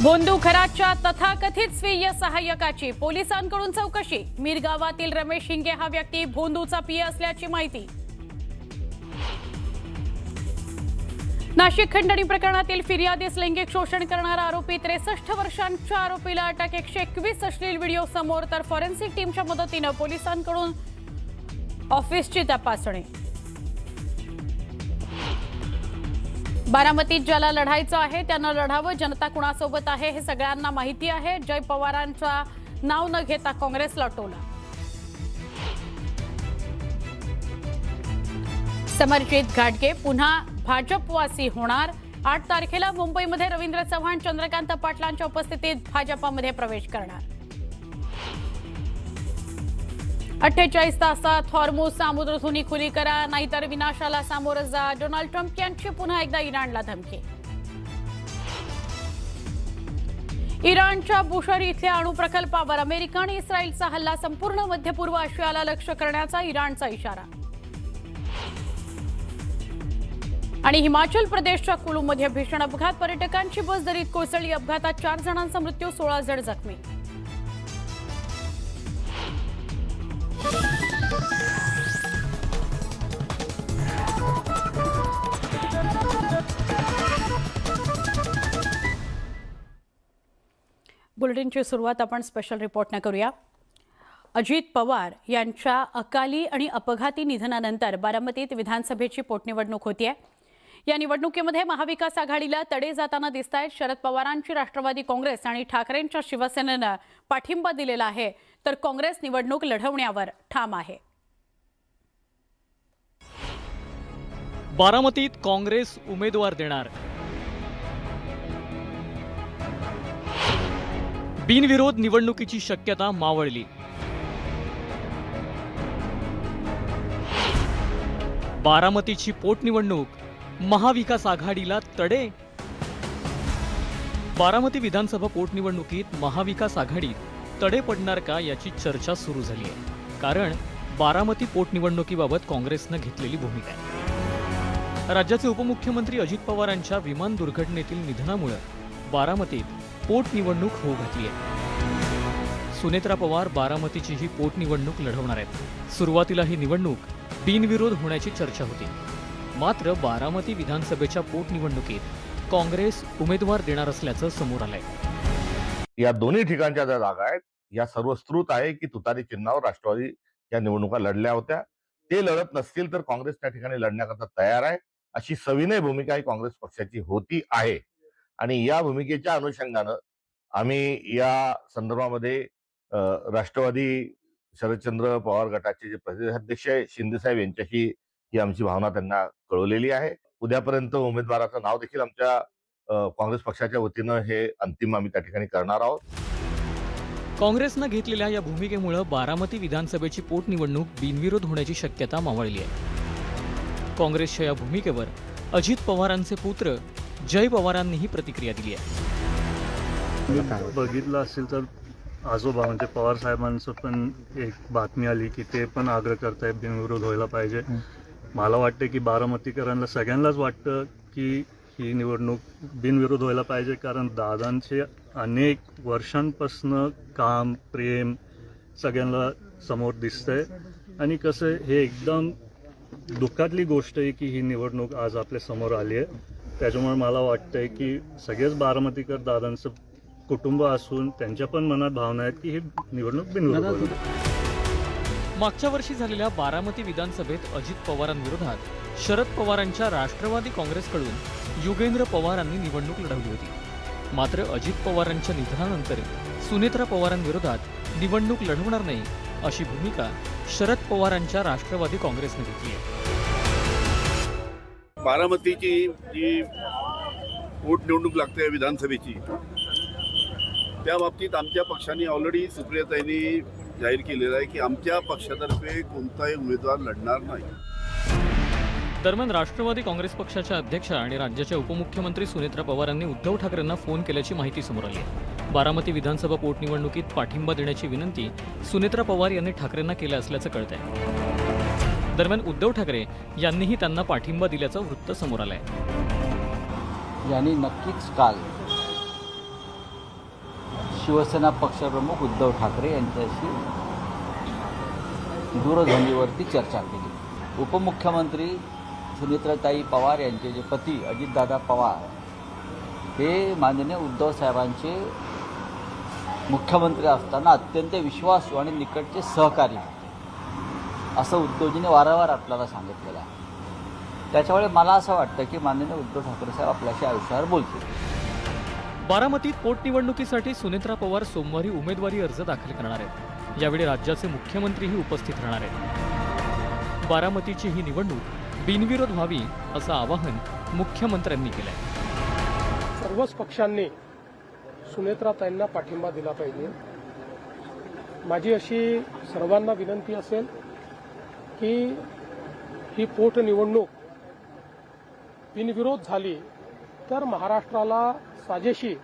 भोंदू खरातच्या तथाकथित स्वीय सहाय्यकाची पोलिसांकडून चौकशी। मिरगावातील रमेश हिंगे हा व्यक्ती भोंदूचा पीए असल्याची माहिती। नाशिक खंडणी प्रकरणातील फिर्यादीस लैंगिक शोषण करणारा आरोपी 63 वर्षांच्या आरोपीला अटक। 121 अश्लील व्हिडिओ समोर, तर फॉरेन्सिक टीमच्या मदतीने पोलिसांकडून ऑफिसची तपासणी। बारामतीत ज्याला लढायचं आहे त्यानं लढावं, जनता कुणासोबत आहे हे सगळ्यांना माहिती आहे। जय पवारांचा नाव न घेता काँग्रेसला टोला। समरजित घाटगे पुन्हा भाजपवासी होणार। 8 तारखेला मुंबईमध्ये रवींद्र चव्हाण चंद्रकांत पाटलांच्या उपस्थितीत भाजपमध्ये प्रवेश करणार। 48 तासात हॉर्मुझ सामुद्रधुनी खुली करा, नाहीतर विनाशाला सामोरं जा। डोनाल्ड ट्रम्प यांची पुन्हा एकदा इराणला धमकी। इराणच्या बुशर इथल्या अणुप्रकल्पावर अमेरिका आणि इस्रायलचा हल्ला, संपूर्ण मध्य पूर्व आशियाला लक्ष्य करण्याचा इराणचा इशारा। आणि हिमाचल प्रदेशच्या कुलूमध्ये भीषण अपघात, पर्यटकांची बस दरीत कोसळली। अपघातात 4 जणांचा मृत्यू, 16 जण जखमी। बुलेटिनची सुरुवात आपण स्पेशल रिपोर्टने करूया। अजित पवार यांच्या अकाली आणि अपघाती निधनानंतर बारामतीत विधानसभेची पोटनिवडणूक होतीये। या निवडणुकीमध्ये महाविकास आघाडीला तडे जाताना दिसतायत। शरद पवारांची राष्ट्रवादी काँग्रेस आणि ठाकरेंच्या शिवसेनेनं पाठिंबा दिलेला आहे, तर काँग्रेस निवडणूक लढवण्यावर ठाम आहे। बारामतीत काँग्रेस उमेदवार देणार। बिनविरोध निवडणुकीची शक्यता मावळली। बारामतीची पोटनिवडणूक महाविकास आघाडीला तडे। बारामती विधानसभा पोटनिवडणुकीत महाविकास आघाडीत तडे पडणार का याची चर्चा सुरू झाली आहे, कारण बारामती पोटनिवडणुकीबाबत काँग्रेसनं घेतलेली भूमिका आहे। राज्याचे उपमुख्यमंत्री अजित पवारांच्या विमान दुर्घटनेतील निधनामुळे बारामतीत पोटनिवडणूक होऊ घातली आहे। सुनेत्रा पवार बारामतीची ही पोटनिवडणूक लढवणार आहेत। सुरुवातीला ही निवडणूक बिनविरोध होण्याची चर्चा होती, मात्र बारामती विधानसभेच्या पोटनिवडणुकीत काँग्रेस उमेदवार देणार असल्याचं समोर आलंय। या दोन्ही ठिकाणच्या ज्या जागा आहेत या सर्वस्कृत आहे की तुतारी चिन्हावर राष्ट्रवादी या निवडणुका लढल्या होत्या। ते लढत नसतील तर काँग्रेस त्या ठिकाणी लढण्याकरता तयार आहे, अशी सविनय भूमिका ही काँग्रेस पक्षाची होती आहे। आणि या भूमिकेच्या अनुषंगानं आम्ही या संदर्भामध्ये राष्ट्रवादी शरदचंद्र पवार गटाचे जे प्रदेशाध्यक्ष शिंदेसाहेब यांच्याशी ही आमची भावना त्यांना कळवलेली आहे। उद्यापर्यंत उमेदवाराचं नाव देखील आमच्या काँग्रेस पक्षाच्या वतीनं हे अंतिम आम्ही त्या ठिकाणी करणार आहोत। काँग्रेसनं घेतलेल्या या भूमिकेमुळे बारामती विधानसभेची पोटनिवडणूक बिनविरोध होण्याची शक्यता मावळली आहे। काँग्रेसच्या या भूमिकेवर अजित पवारांचे पुत्र जय पवारांनीही प्रतिक्रिया दिली आहे। बघितलं असेल तर आजोबा म्हणजे पवार साहेबांचं पण एक बातमी आली की ते पण आग्रह करतायत बिनविरोध व्हायला पाहिजे। मला वाटतं की बारामतीकरांना सगळ्यांनाच वाटतं की ही निवडणूक बिनविरोध व्हायला पाहिजे, कारण दादांचे अनेक वर्षांपासून काम प्रेम सगळ्यांना समोर दिसतंय। आणि कसं हे एकदम दुःखातली गोष्ट आहे की ही निवडणूक आज आपल्या समोर आली आहे। त्याच्यामुळे मला वाटतंय की सगळेच बारामतीकर दादांचं कुटुंब असून त्यांच्या पण मनात भावना आहेत की ही निवडणूक बिनविरोध होईल। मागच्या वर्षी झालेल्या बारामती विधानसभेत अजित पवारांविरोधात शरद पवारांच्या राष्ट्रवादी काँग्रेसकडून युगेंद्र पवारांनी निवडणूक लढवली होती। मात्र अजित पवारांच्या निधनानंतर सुनेत्रा पवारांविरोधात निवडणूक लढवणार नाही, अशी भूमिका शरद पवारांच्या राष्ट्रवादी काँग्रेसने घेतली आहे। बारामतीची जी पोटनिवडणूक लागते विधानसभेची, त्या बाबतीत आमच्या पक्षाने ऑलरेडी सुप्रियाताईंनी जाहीर केलेलं आहे की आमच्या पक्षातर्फे कोणताही उमेदवार लढणार नाही। दरम्यान राष्ट्रवादी काँग्रेस पक्षाच्या अध्यक्षा आणि राज्याच्या उपमुख्यमंत्री सुनेत्रा पवारांनी उद्धव ठाकरेंना फोन केल्याची माहिती समोर आली आहे। बारामती विधानसभा पोटनिवडणुकीत पाठिंबा देण्याची विनंती सुनेत्रा पवार यांनी ठाकरेंना केलं असल्याचं कळतंय। दरम्यान उद्धव ठाकरे यांनीही त्यांना पाठिंबा दिल्याचं वृत्त समोर आलंय। यांनी नक्कीच काल शिवसेना पक्षप्रमुख उद्धव ठाकरे यांच्याशी दूरध्वनीवरती चर्चा केली. उपमुख्यमंत्री सुनेत्राताई पवार यांचे जे पती अजितदादा पवार हे माननीय उद्धव साहेबांचे मुख्यमंत्री असताना अत्यंत विश्वासू आणि निकटचे सहकारी असं उद्धवजीने वारंवार आपल्याला सांगितलेलं आहे. त्याच्यामुळे मला असं वाटतं की माननीय उद्धव ठाकरे साहेब आपल्याशी आयुष्यावर बोलतील. बारामतीत पोटनिवडणुकीसाठी सुनेत्रा पवार सोमवारी उमेदवारी अर्ज दाखल करणार आहेत. यावेळी राज्याचे मुख्यमंत्रीही उपस्थित राहणार आहेत. बारामतीची ही निवडणूक बिनविरोध व्हावी असं आवाहन मुख्यमंत्र्यांनी केलंय. सर्वच पक्षांनी सुनेत्राताईंना पाठिंबा दिला पाहिजे. माझी अशी सर्वांना विनंती असेल की ही पोटनिवडणूक बिनविरोध झाली तर महाराष्ट्राला साजेशी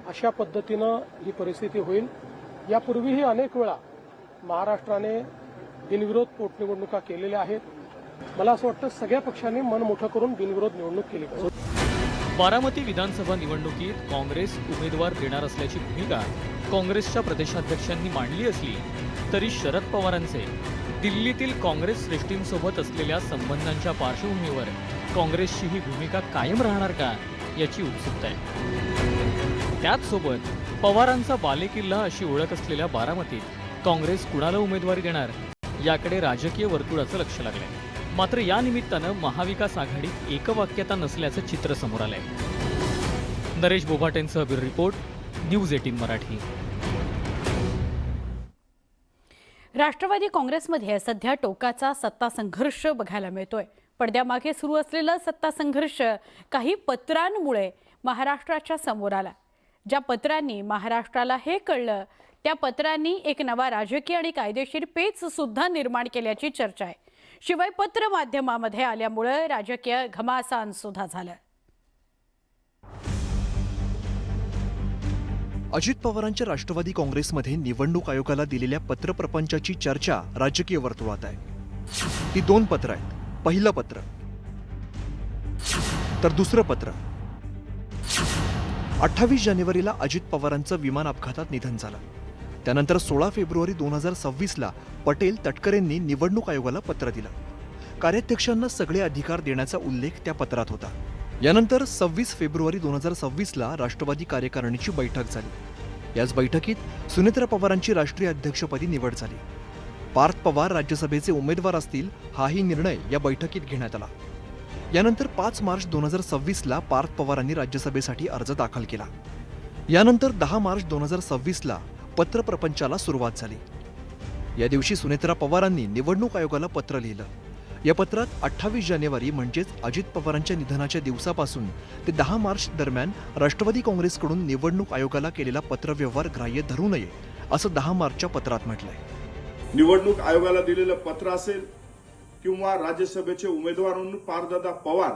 अशा पद्धतीनं ही परिस्थिती होईल. यापूर्वीही अनेक वेळा महाराष्ट्राने बिनविरोध पोटनिवडणुका केलेल्या आहेत. मला असं वाटतं सगळ्या पक्षांनी मन मोठं करून बिनविरोध निवडणूक केली पाहिजे. बारामती विधानसभा निवडणुकीत काँग्रेस उमेदवार देणार असल्याची भूमिका काँग्रेसच्या प्रदेशाध्यक्षांनी मांडली असली तरी शरद पवारांचे दिल्लीतील काँग्रेस श्रेष्ठींसोबत असलेल्या संबंधांच्या पार्श्वभूमीवर काँग्रेसची ही भूमिका कायम राहणार का याची उत्सुकता आहे. त्याचसोबत पवारांचा बालेकिल्ला अशी ओळख असलेल्या बारामतीत काँग्रेस कुणाला उमेदवारी देणार याकडे राजकीय वर्तुळाचं लक्ष लागलंय. मात्र या निमित्तानं महाविकास आघाडीत एकवाक्यता नसल्याचं चित्र समोर आलंय. नरेश बोभाटेंसह ब्युरो रिपोर्ट, न्यूज 18 मराठी. राष्ट्रवादी काँग्रेसमध्ये सध्या टोकाचा सत्ता संघर्ष बघायला मिळतोय. पडद्यामागे सुरू असलेला सत्ता संघर्ष काही पत्रांमुळे महाराष्ट्राच्या समोर आला. ज्या पत्रांनी महाराष्ट्राला हे कळलं त्या पत्रांनी एक नवा राजकीय आणि कायदेशीर पेच सुद्धा निर्माण केल्याची चर्चा आहे. शिवाय पत्र माध्यमामध्ये आल्यामुळे राजकीय घमासान सुद्धा झालं. अजित पवारांच्या राष्ट्रवादी काँग्रेसमध्ये निवडणूक आयोगाला दिलेल्या पत्रप्रपंचाची चर्चा राजकीय वर्तुळात आहे. ती 2 पत्र आहेत. पहिलं पत्र तर दुसरं पत्र. 28 जानेवारीला अजित पवारांचं विमान अपघातात निधन झालं. त्यानंतर 16 फेब्रुवारी 2026ला पटेल तटकरेंनी निवडणूक आयोगाला पत्र दिलं. कार्याध्यक्षांना सगळे अधिकार देण्याचा उल्लेख त्या पत्रात होता. यानंतर 26 फेब्रुवारी 2026ला राष्ट्रवादी कार्यकारिणीची बैठक झाली. याच बैठकीत सुनेत्रा पवारांची राष्ट्रीय अध्यक्षपदी निवड झाली. पार्थ पवार राज्यसभेचे उमेदवार असतील हाही निर्णय या बैठकीत घेण्यात आला. यानंतर 5 मार्च 2026ला पार्थ पवारांनी राज्यसभेसाठी अर्ज दाखल केला. यानंतर 10 मार्च 2026ला पत्रप्रपंचाला सुरुवात झाली. या दिवशी सुनेत्रा पवारांनी निवडणूक आयोगाला पत्र लिहिलं. या पत्रात 28 जानेवारी म्हणजेच अजित पवारांच्या निधनाच्या दिवसापासून ते 10 मार्च दरम्यान राष्ट्रवादी काँग्रेसकडून निवडणूक आयोगाला केलेला पत्रव्यवहार ग्राह्य धरू नये असं 10 मार्चच्या पत्रात म्हटलंय. निवडणूक आयोगाला दिलेलं पत्र असेल किंवा राज्यसभेचे उमेदवार म्हणून पार्थदादा पवार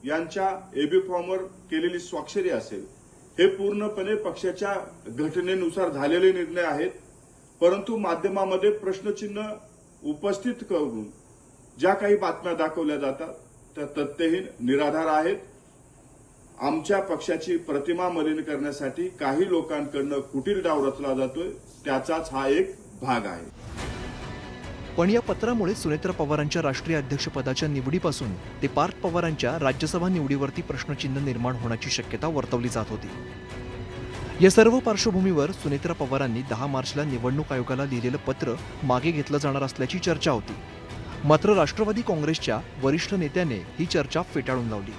यांच्या एबी फॉर्मवर केलेली स्वाक्षरी असेल, हे पूर्णपणे पक्षाच्या घटनेनुसार झालेले निर्णय आहेत. परंतु माध्यमामध्ये प्रश्नचिन्ह उपस्थित करून ज्या काही बातम्या दाखवल्या जातात त्या तथ्यहीन, निराधार आहेत. आमच्या पक्षाची प्रतिमा मलिन करण्यासाठी काही लोकांकडनं कुटील डाव रचला जातोय, त्याचाच हा एक भाग आहे. पण या पत्रामुळे सुनेत्रा पवारांच्या राष्ट्रीय अध्यक्षपदाच्या निवडीपासून ते पार्थ पवारांच्या राज्यसभा निवडीवरती प्रश्नचिन्ह निर्माण होण्याची शक्यता वर्तवली जात होती. या सर्व पार्श्वभूमीवर सुनेत्रा पवारांनी 10 मार्चला निवडणूक आयोगाला लिहिलेलं पत्र मागे घेतलं जाणार असल्याची चर्चा होती. मात्र राष्ट्रवादी काँग्रेसच्या वरिष्ठ नेत्याने ही चर्चा फेटाळून लावली.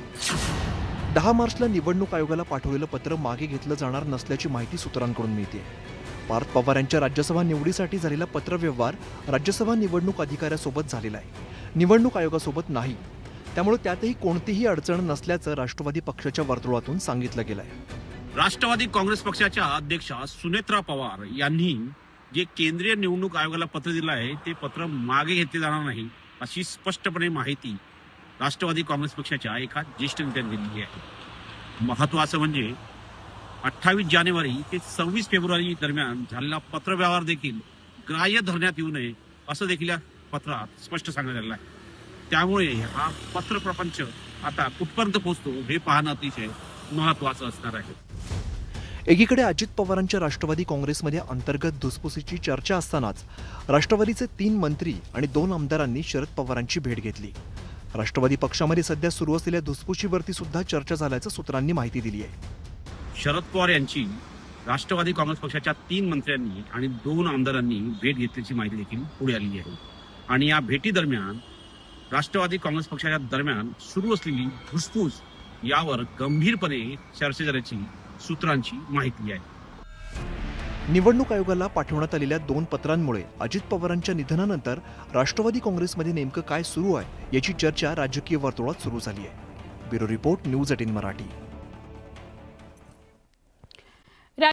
10 मार्चला निवडणूक आयोगाला पाठवलेलं पत्र मागे घेतलं जाणार नसल्याची माहिती सूत्रांकडून मिळते. पार्थ पवार यांच्या राज्यसभा निवडीसाठी झालेला पत्रव्यवहार राज्यसभा निवडणूक अधिकाऱ्यासोबत झालेला आहे, निवडणूक आयोगासोबत नाही. त्यामुळे त्यातही कोणतीही अडचण नसल्याचं राष्ट्रवादी पक्षाच्या वर्तुळातून सांगितलं गेलंय. राष्ट्रवादी काँग्रेस पक्षाच्या अध्यक्षा सुनेत्रा पवार यांनी जे केंद्रीय निवडणूक आयोगाला पत्र दिलं आहे ते पत्र मागे घेतले जाणार नाही अशी स्पष्टपणे माहिती राष्ट्रवादी काँग्रेस पक्षाच्या एका ज्येष्ठ नेत्याने दिली आहे. महत्वाचं म्हणजे 28 जानेवारी ते 26 फेब्रुवारी दरम्यान झालेला पत्रव्यवहार देखील ग्राह्य धरण्यात येऊ नये असं देखील या पत्रात स्पष्ट सांगण्यात आलेलं आहे. त्यामुळे हा पत्रप्रपंच आता कुठपर्यंत पोहोचतो हे पाहणं अतिशय महत्वाचं असणार आहे. एकीकडे अजित पवारांच्या राष्ट्रवादी काँग्रेसमध्ये अंतर्गत धुसफुसीची चर्चा असतानाच राष्ट्रवादीचे 3 मंत्री आणि 2 आमदारांनी शरद पवारांची भेट घेतली. राष्ट्रवादी पक्षामध्ये सध्या सुरू असलेल्या धुसफुशीवरती सुद्धा चर्चा झाल्याचं सूत्रांनी माहिती दिली आहे. शरद पवार यांची राष्ट्रवादी काँग्रेस पक्षाच्या 3 मंत्र्यांनी आणि 2 आमदारांनी भेट घेतल्याची माहिती देखील पुढे आलेली आहे. आणि या भेटीदरम्यान राष्ट्रवादी काँग्रेस पक्षाच्या दरम्यान सुरू असलेली धुसफूस यावर गंभीरपणे चर्चा झाल्याची सूत्रांची माहिती आहे. निवडणूक आयोगाला पाठवण्यात आलेल्या 2 पत्रांमुळे अजित पवारांच्या निधनानंतर राष्ट्रवादी काँग्रेसमध्ये नेमकं काय सुरू आहे याची चर्चा राजकीय वर्तुळात सुरू झाली आहे. Bureau report, news 18 Marathi.